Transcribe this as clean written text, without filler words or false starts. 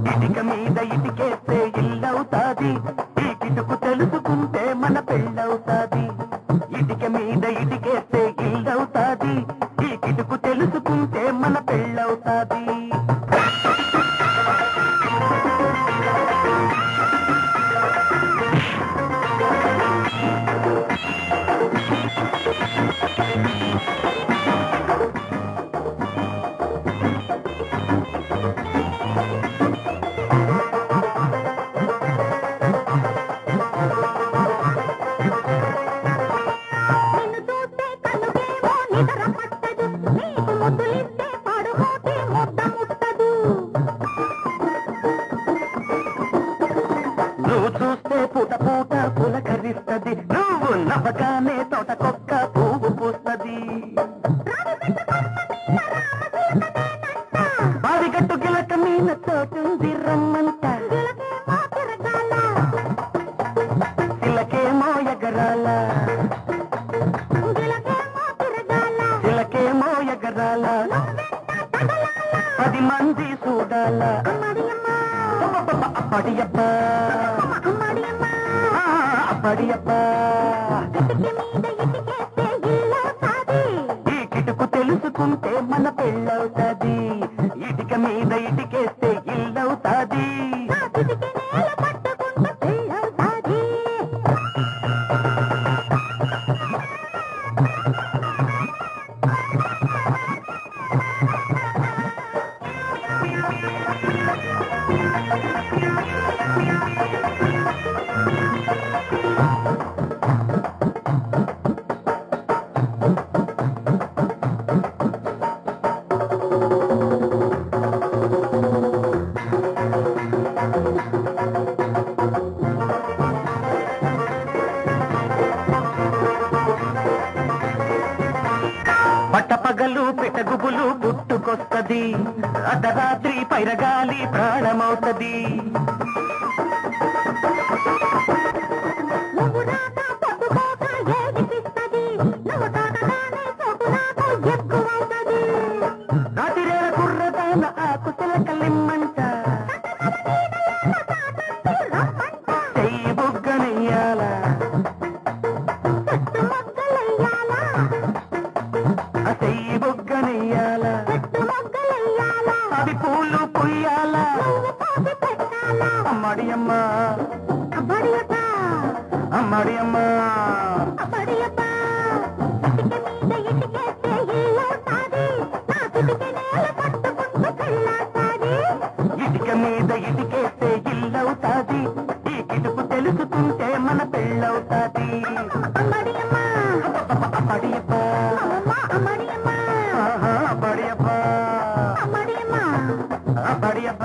ఇటుక మీద ఇటుకేస్తే ఇల్లవుతాది ఈ కిటుకు తెలుసుకుంటే మన పెళ్ళవుతాది ఇటుక మీద ఇటుకేస్తే ఇల్లవుతాది ఈ కిటుకు తెలుసుకుంటే మన పెళ్ళవుతాది నువ్వు చూస్తే పూట పూట పులకరిస్తది నువ్వు నవ్వగానే తోటకొక్క పువ్వు పూస్తది బావిగట్టు గిలక మీన తోటుంది రమ్మంట చిలకేమో ఎగరాల చిలకేమో ఎగరాల 10 మంది చూడాల అప్పడియప్ప అప్పడియప్ప ఈ కిటుకు తెలుసుకుంటే మన పెళ్ళవుతాది ఇటుక మీద ఇటుకేస్తే ఇల్లవుతాది పట్టపగలు పిటగుబులు పుట్టుకొస్తది అర్ధరాత్రి పైరగాలి ప్రాణమవుతది రాతిరేల కుర్రదాన ఆకు చిలకలిమ్మంట చెయ్యి బుగ్గనెయ్యాల చెయ్యి బుగ్గనెయ్యాల అవి పూలు పుయ్యాల అమ్మడియమ్మ అమ్మడియమ్మ ఇటుక మీద ఇటుకేస్తే ఇల్లవుతాది ఈ కిటుకు తెలుసుకుంటే మన పెళ్ళవుతాది అమ్మడియప్ప అమ్మడియప్ప అమ్మడియప్ప